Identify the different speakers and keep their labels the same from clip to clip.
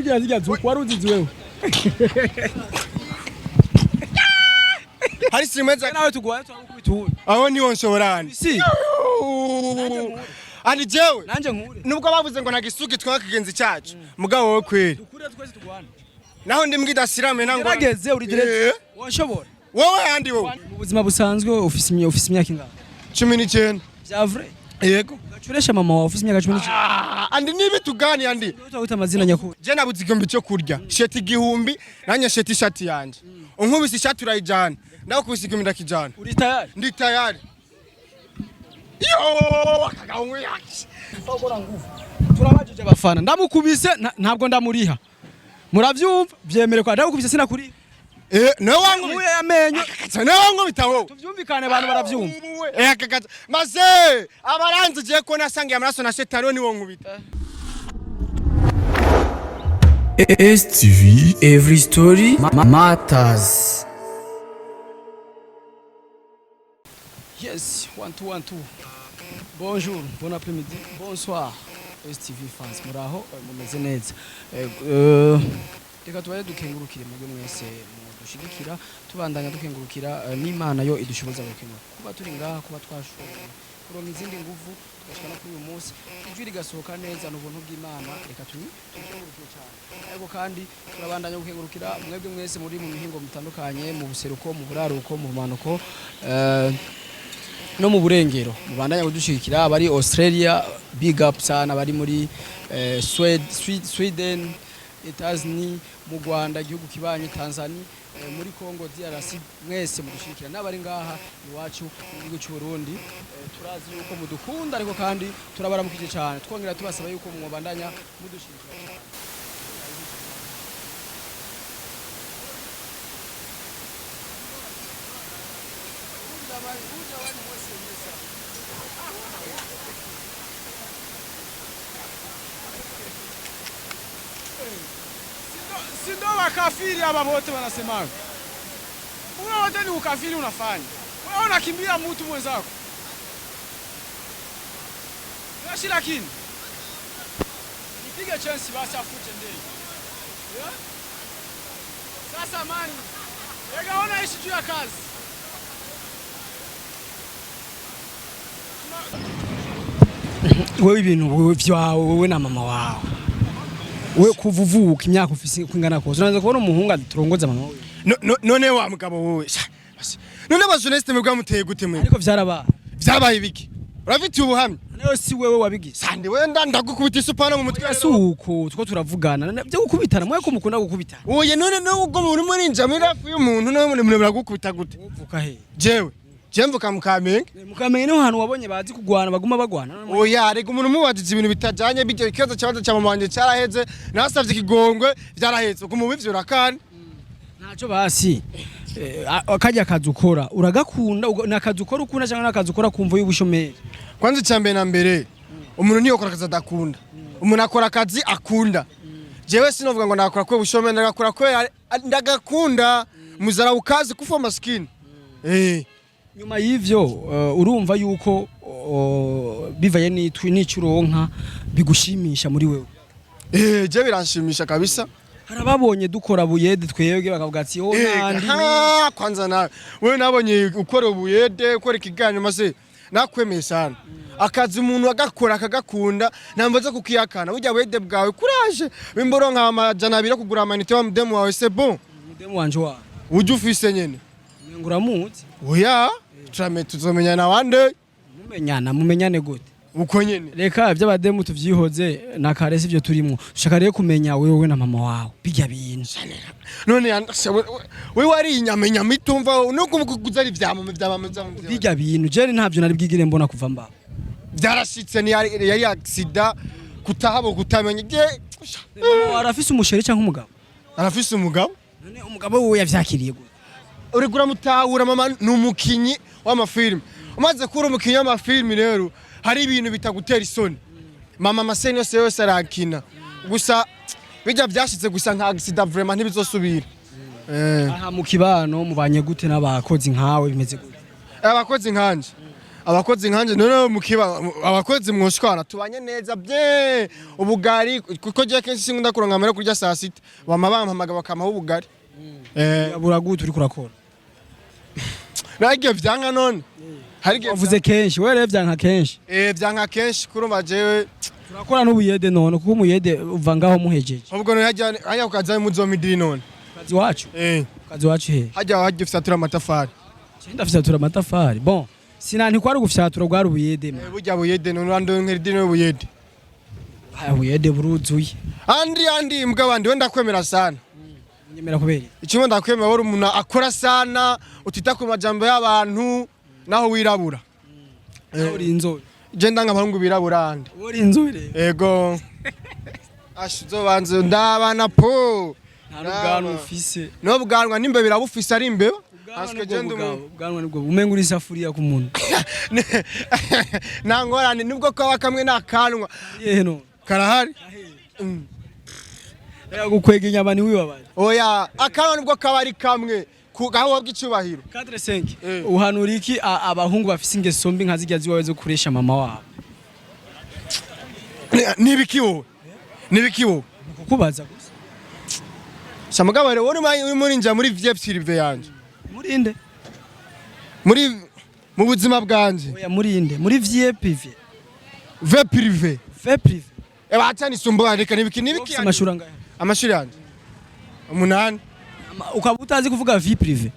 Speaker 1: Urya zirya zuko waruzizi wewe.
Speaker 2: Hari simeza
Speaker 1: nawe tugwaye twakubituye.
Speaker 2: Aho niho nshorana.
Speaker 1: Si.
Speaker 2: Ani jewe.
Speaker 1: Nanje nkure.
Speaker 2: Nubwo bavuze ngo nagisugi twakagenzi cyacu. Mugabo wowe kweri.
Speaker 1: Dukure twese tugwana.
Speaker 2: Naho ndi mbwida sirame nango.
Speaker 1: Gerageze uri direct. Washobora.
Speaker 2: Wowe handi wowe.
Speaker 1: Mu buzima busanzwe ofisi imyaka ingana.
Speaker 2: 19.
Speaker 1: Vya vrai.
Speaker 2: Yego.
Speaker 1: Gacuresha mama wa ofisi imyaka 19.
Speaker 2: Andi nibi tugani andi.
Speaker 1: Utavuta amazina nyakuri.
Speaker 2: Je nabuze igihumbi cyo kurya. Sheti igihumbi nanye sheti ishati yanje. Unkubise ishati urayijana. Ndakubise igihumbi ndakijana.
Speaker 1: Uri tayari?
Speaker 2: Ndi tayari. Yo akagahungu yaki.
Speaker 1: Sokora nguvu. Turabajije abafana. Ndamukubise ntabwo ndamuriha. Muravyumva byemere kwa ndamukubise sinakuri.
Speaker 2: No wangu
Speaker 1: Akuye amenyo.
Speaker 2: No wangu bitaho.
Speaker 1: Tuvyumvikane abantu baravyumva.
Speaker 2: Akakaza. Maze abaranze je ko nasangiye amaraso na shetani ni wo nkubita.
Speaker 3: STV, every story matters.
Speaker 1: Yes, 1 2 1 2. Bonjour, bon après-midi, bonsoir. STV fans, muraho mumeze neza. Reka tubaye dukengurukire mu mwese mudushigikira, tubandanya dukengurukira n'Imana yo idushoboza gukemura. Kuba turi ngaha, kuba twashoboye kuronka izindi nguvu twashikana kuri uyu munsi, ijwi rigasohoka neza n'ubuntu bw'Imana. Reka tukengurukire cyane. Ariko kandi turabandanya gukengurukira mwebwe mwese muri mu mihingo mutandukanye, mu buseruko, mu buraruko, mu manuko, no mu burengero mubandanya kudushikira abari Australia, big up sana, bari muri Sweden, Etazini, mu Rwanda, igihugu kibanye Tanzania, muri Congo DRC, mwese mudushikira n'abari ngaha iwacu mu gihugu cy'u Burundi. Turazi yuko mudukunda ariko kandi turabaramukije cyane, twongera tubasaba yuko mubandanya mudushikira. Sindo wakafiri hapa wote wanasemaga. Wewe wote ni ukafiri unafanya. Wewe unakimbia mtu mwenzako. Yashi lakini. Nipige chance basi afute ndege. Yeah? Sasa mani. Yega ona ishi tu ya kazi. Wewe ibintu vyawe wewe na mama wawe. We kuvuvuka imyaka ufise kwingana ko unaanza kubona umuhungu aturongoza mama we.
Speaker 2: None wa mugabo wowe. None abazuneste mwebwe muteye gute mwe?
Speaker 1: Ariko vyarabaye
Speaker 2: ibiki? Urafite ubuhamya?
Speaker 1: Nayo si wewe wabigize.
Speaker 2: Sande wenda ndagukubita isupana mu mutwe.
Speaker 1: Asuko two turavugana. Byo gukubitana mwe ko mukunda gukubitana.
Speaker 2: Oye none no ubwo muri murinja muri rafu y'umuntu none muragukubita gute?
Speaker 1: Uvuka he?
Speaker 2: Jewe mvuka mukamenge.
Speaker 1: Mukamenge niho hantu wabonye bazi kugwana baguma bagwana.
Speaker 2: Oya rega umuntu mubajije ibintu bitajanye bijye ikibazo cyabaza cya mama cyaraheze nasavye ikigongwe byaraheze uko mubivyo urakani.
Speaker 1: Ntaco basi. Akajya akazi ukora uragakunda nakazi ukora ukunda cyangwa nakazi ukora kumva y'ubushomeri.
Speaker 2: Kwanza cyambe na mbere umuntu niyo akora akazi adakunda. Umuntu akora akazi akunda. Jewe sinovuga ngo nakora kwe bushomeri ndagakora kwe ndagakunda muzara ukazi kufa maskini.
Speaker 1: Nyuma y'ivyo urumva yuko bivaye n'icuronka bigushimisha muri wewe.
Speaker 2: Je biranshimisha kabisa.
Speaker 1: Harababonye dukora buyede twebwe bakavuga ati ho nandi.
Speaker 2: Kwanza nawe wewe nabonye ukora buyede ukora ikiganiro maze nakwemeye sana. Akazi umuntu agakora akagakunda nambaza kukiyakana burya buyede bwawe courage bimboro nka amajana abira kugura amanite wa mudemu wawe c'est bon.
Speaker 1: Mudemu wanje wa.
Speaker 2: Uje ufise nyene.
Speaker 1: Nguramuzi.
Speaker 2: Oya tuzomenyana wande.
Speaker 1: Mumenyane gute?
Speaker 2: Uko nyene.
Speaker 1: Reka by'abademu tuvyihoze nakarese ivyo turimo. Ushaka rero kumenya wewe na mama wawe. Bijya bintu.
Speaker 2: None wewe wari inyamenya mitumva nuko kuzari vyama vyama.
Speaker 1: Bijya bintu je ntavyo nari bwigire mbona kuva mba.
Speaker 2: Byarashitse ni yari accident kutahabo kutamenya je.
Speaker 1: Arafise umusheri cyangwa umugabo?
Speaker 2: Arafise umugabo?
Speaker 1: None umugabo wewe yavyakiriye gute?
Speaker 2: Urigura mutahura mama numukinyi w'amafilm. Umaze kuri umukinyi w'amafilm rero hari ibintu bitagutera isoni. Mama Masenyo yose arakina. Gusa bijya byashitse gusa nka accident vraiment ntibizosubira.
Speaker 1: Aha mu kibano mubanye gute n'abakozi nkawe bimeze gute?
Speaker 2: Abakozi nkanje. abakozi nkanje none mukiba abakozi mwoshwana tubanye neza bye ubugari kuko je kenshi sinkunda kuronka amara kurya saa sita bamabampamaga bakamaho ubugari
Speaker 1: buragutu uri kurakora
Speaker 2: nagiye vyanka none hari
Speaker 1: wavuze kenshi wewe vyanka kenshi
Speaker 2: vyanka kenshi kurumva jewe
Speaker 1: turakora n'ubuyede none kuko umuyede uva ngaho muhejeje
Speaker 2: ahubwo none hajya kukaza muzomidiri none
Speaker 1: kazi wacu kazi wacu he
Speaker 2: hajya gifyatura amatafari
Speaker 1: ndafyatura amatafari bon sinanti kwari gufyatura gwari ubuyede
Speaker 2: burya buyede none urandonkeridi no buyede
Speaker 1: ubuyede buruzuye
Speaker 2: andi mbwa bandi wenda kwemera sana
Speaker 1: nyemera kubera
Speaker 2: ikintu ndakwemera wari umuntu akora sana utita ku majambo y'abantu naho wirabura
Speaker 1: uri inzobe
Speaker 2: je ndanga abahungu birabura andi
Speaker 1: uri inzobe
Speaker 2: ego ashizo banze ndabana po
Speaker 1: ntabwo ufise
Speaker 2: no bwanwa nimbe birabufise ari imbe
Speaker 1: aske gendo bwanwa nibwo umenga uri safuriya ku muntu
Speaker 2: nangorane nibwo kwa kamwe nakanwa
Speaker 1: yehe no
Speaker 2: karahari
Speaker 1: gukwega inyama ni wibabaye
Speaker 2: oya akanwa nibwo kabari kamwe kugaho bw'icubahiro
Speaker 1: 4-5 uhanura iki abahungu bafise ingeso mbi nkazijya ziwawe zo kuresha mama wabo
Speaker 2: nibikiwo
Speaker 1: kukubaza gusa
Speaker 2: shamugabare wori muri nja muri vie prive yanje
Speaker 1: murinde
Speaker 2: muri mu buzima bwanje
Speaker 1: oya murinde muri vie prive
Speaker 2: vie prive
Speaker 1: batani
Speaker 2: sumbuka reka nibiki
Speaker 1: amashuri angahe
Speaker 2: amashuri yanje 8
Speaker 1: ukaba utazi kuvuga vie prive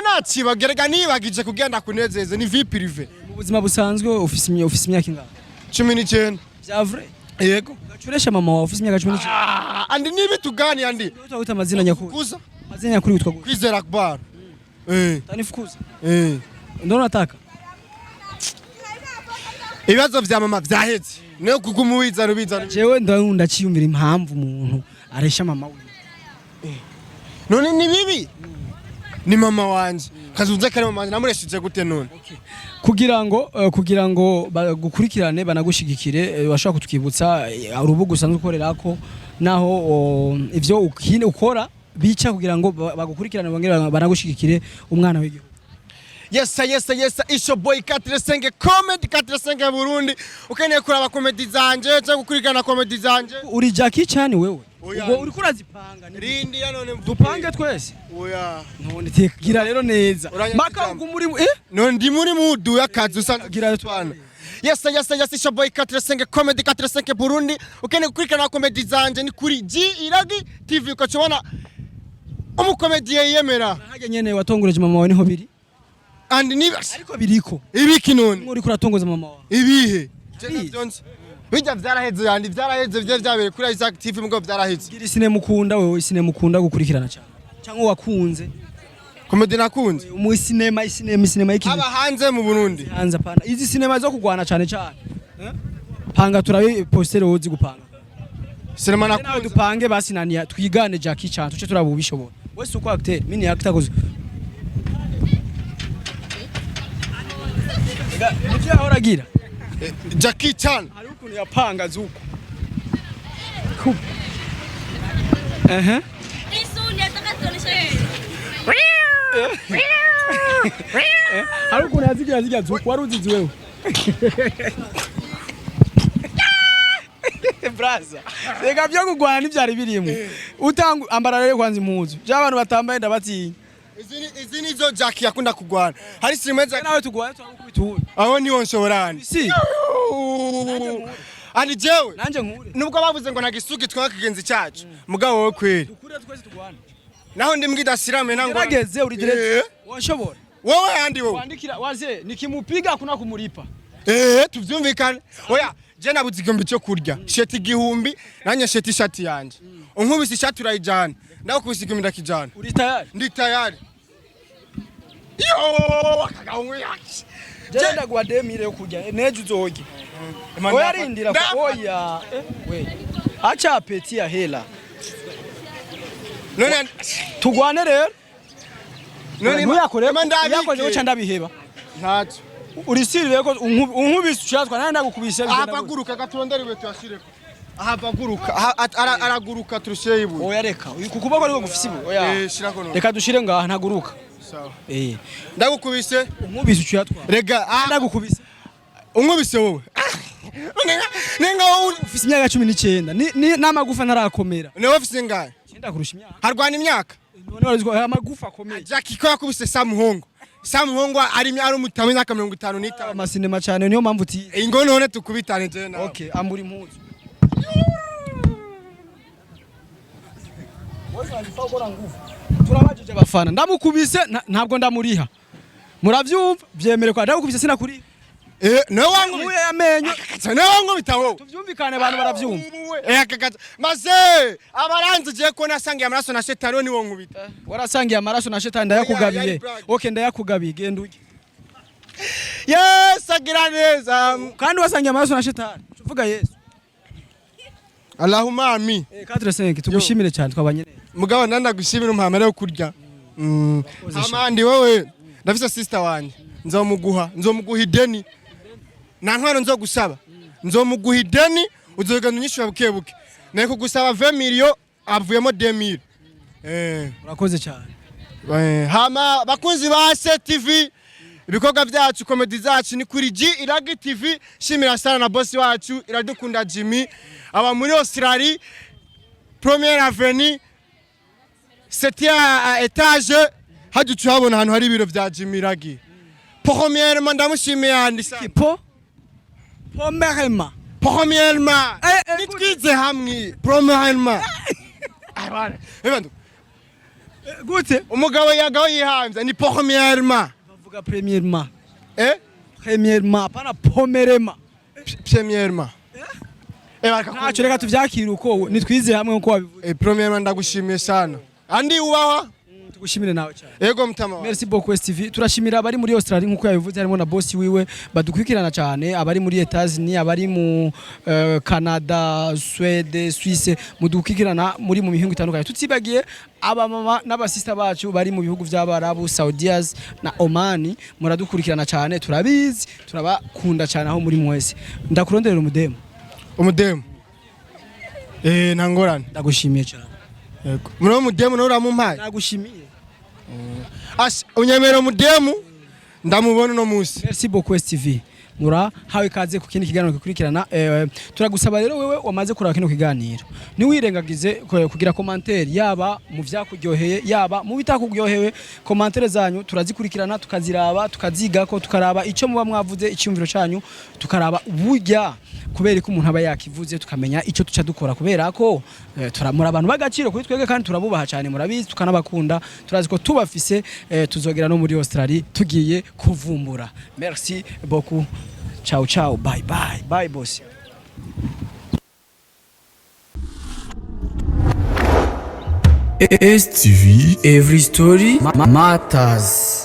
Speaker 2: nacibagerega nibagije kugenda kunezeze ni vie prive
Speaker 1: mu buzima busanzwe ufise imyaka ingana
Speaker 2: 19
Speaker 1: vya vrai
Speaker 2: yego
Speaker 1: gacuresha mama wawe ufise imyaka 19
Speaker 2: andi nibi tugani andi
Speaker 1: utavuta amazina nyakuri
Speaker 2: kuza
Speaker 1: amazina nyakuri witwa
Speaker 2: kwizera akbar
Speaker 1: tanifukuza ndo nataka
Speaker 2: ibibazo vya mama vyaheze no kugumuwiza rubiza
Speaker 1: jewe ndakunda ciyumvira impamvu umuntu aresha mama we
Speaker 2: none ni bibi ni mama wanje kazunze kare mama namureshije gute none
Speaker 1: kugira ngo bagukurikirane banagushigikire bashaka kutwibutsa urubuga usanzwe ukorerako naho ivyo ukora bica kugira ngo bagukurikirane bongera banagushigikire umwana w'igihugu
Speaker 2: Yes, Ashobora 4-5 comedy 4-5 Burundi ukeneye kuraba comedy zanje cyangwa gukurikirana comedy zanje
Speaker 1: uri Jackie cyane wewe ubwo uri kurazipanga
Speaker 2: rindi ya none
Speaker 1: dupange twese
Speaker 2: oya
Speaker 1: none tegira rero neza maka ugumuri
Speaker 2: none ndi muri mudu yakazi usangira twana Yes, Ashobora 4-5 comedy 4-5 Burundi ukeneye gukurikirana comedy zanje ni kuri G Iragi TV ukacobona umukomediye yemera
Speaker 1: haje nyene watongoreje mama wawe niho biri
Speaker 2: and nibas
Speaker 1: ariko biriko
Speaker 2: ibiki none
Speaker 1: uri kuratongoza mama wawe
Speaker 2: ibihe bijya vyaraheze yandi vyaraheze vyabere kuri Isaac TV mugo vyaraheze
Speaker 1: gira isine mukunda wewe isine mukunda gukurikirana cyane cyangwa wakunze
Speaker 2: komedi nakunze
Speaker 1: mu sinema iki
Speaker 2: aba hanze mu Burundi
Speaker 1: hanze pana izi sinema zo kugwana cyane cyane panga turabe poster wozi gupanga
Speaker 2: sinema nakunze
Speaker 1: nawe dupange basinaniya twigane Jackie cyane tuce turaba ubishobora wese uko acteur mini actor gozo Nivyo ahoragira
Speaker 2: Jackie Chan
Speaker 1: hari ukuntu yapanga zuko hari ukuntu yazigira zuko wari uzizi wewe braza rega byo kugwana n'ivyari birimo utangu ambara rero kwanza impuzu by'abantu batambaye ndabatinya
Speaker 2: izi nizo Jackie yakunda kugwana hari sinema
Speaker 1: nawe tugwana twakubituye
Speaker 2: aho niho nshobora
Speaker 1: si
Speaker 2: ani jewe
Speaker 1: nanje nkure
Speaker 2: nubwo bavuze ngo nagisugi twakagenzi cyacu mugabo wowe kweri
Speaker 1: dukure twese tugwana
Speaker 2: naho ndi mbwida sirame nango
Speaker 1: nageze uri direct washobora
Speaker 2: wowe andi wowe
Speaker 1: kwandikira waze nikimupiga kuna kumuripa
Speaker 2: tuvyumvikana oya je nabuze igihumbi cyo kurya sheti igihumbi nanye sheti ishati yanje unkubise ishati urayijana ndakubise igihumbi ndakijana
Speaker 1: uri tayari
Speaker 2: ndi tayari yo akagahungu yaki
Speaker 1: je ndagwa demire yo kurya neje uzoge oya rindira oya we acha peti ya hela
Speaker 2: none
Speaker 1: tugwane rero none
Speaker 2: yakore
Speaker 1: yakoze cyo ndabiheba
Speaker 2: ntacyo
Speaker 1: urisiriye ko unkubise ushazwa nandi ndagukubise
Speaker 2: ahapaguruka gatonderewe tuyashireko ahapaguruka araguruka turusheyibu
Speaker 1: oya reka kukuboko ariko gufise ibu oya
Speaker 2: shirako none
Speaker 1: reka dushire ngaha ntaguruka
Speaker 2: sawa
Speaker 1: eh
Speaker 2: ndagukubise
Speaker 1: unkubise ucuyatwa
Speaker 2: rega
Speaker 1: ndagukubise
Speaker 2: unkubise wowe nenga
Speaker 1: ufise imyaka 19 ni namagufa ntarakomera
Speaker 2: ne office ngaye
Speaker 1: cyenda kurusha imyaka
Speaker 2: harwana imyaka
Speaker 1: none warizwa amagufa akomeye
Speaker 2: Jackie ko yakubise Samuhungu ari umutamo imyaka 55
Speaker 1: amasinema cyane niyo mpamvu uti
Speaker 2: ingo none tukubitane je nawe
Speaker 1: okay ambura impuzu turabajije abafana ndamukubise ntabwo ndamuriha muravyumva byemere kwa ndagukubise sinakuri
Speaker 2: no wangu
Speaker 1: muye amenyo
Speaker 2: no wangu bitawo
Speaker 1: tuvyumvikane abantu baravyumva
Speaker 2: akakaza maze abaranze je ko nasangiye amaraso na shetani ni wo nkubita
Speaker 1: warasangiye amaraso na shetani ndayakugabiye okay ndayakugabiye genda uje
Speaker 2: yes agira neza
Speaker 1: kandi wasangiye amaraso na shetani tuvuga Yesu
Speaker 2: Allahumma amin
Speaker 1: 45 tugushimire cyane twabanye neza
Speaker 2: mugabo ndandagushimira umpamara yo kurya amandi wowe ndafise sister wanje nzomuguha ideni na ntwaro nzogusaba nzomuguha ideni uzogana unyishura bukebuke naye kugusaba 20 million avuyemo 2000
Speaker 1: urakoze cyane
Speaker 2: hama bakunzi ba TV ibikorwa byacu comedy zacu ni kuri G Iragi TV shimira sana na boss wacu Iradukunda Jimmy aba muri Australia Première Avenue 7e étage hajucu habona ahantu hari ibiro bya Jimmy Iragi Premièrement ndamushimiye andisa Premièrement nitwize hamwe Premièrement
Speaker 1: gute
Speaker 2: umugabo yagaho yihanze ni Premièrement
Speaker 1: bavuga premièrement premièrement pana pomerema
Speaker 2: Premièrement
Speaker 1: ntacyo reka tuvyakira uko nitwize hamwe uko wabivuze
Speaker 2: Premièrement ndagushimiye sana andi ubaho
Speaker 1: tugushimire nawe cyane
Speaker 2: yego mutama
Speaker 1: merci beaucoup TV turashimira abari muri Australia nkuko yabivuze harimo na boss wiwe badukwikirana cyane abari muri Etats-Unis abari mu Canada Swede Suisse mudukwikirana muri mu mihingo itandukanye tutsibagiye aba mama n'abasista bacu bari mu bihugu by'abarabu Saudias na Oman muradukurikirana cyane turabizi turabakunda cyane aho muri mwese ndakuronderera umudemu
Speaker 2: ntangorane
Speaker 1: ndagushimiye cyane
Speaker 2: yego muri umudemu no uramumpaye
Speaker 1: nagushimiye
Speaker 2: unyemera umudemu ndamubona no musi
Speaker 1: merci beaucoup TV mura hawe kaze ku kindi kiganiro gikurikirana turagusaba rero wewe wamaze kuraba kino kiganiro ni wirengagize kugira commentaire yaba mu vyakuryoheye yaba mu bitakugyohewe commentaire zanyu turazikurikirana tukaziraba tukaziga ko tukaraba ico muba mwavuze icyumviro canyu tukaraba burya kubera ko umuntu aba yakivuze tukamenya ico tuca dukora kubera ko turamura abantu bagaciro kuri twege kandi turabubaha cyane murabizi tukanabakunda turazi ko tubafise tuzogera no muri Australia tugiye kuvumbura merci beaucoup ciao ciao bye bye bye boss
Speaker 3: STV every story matters.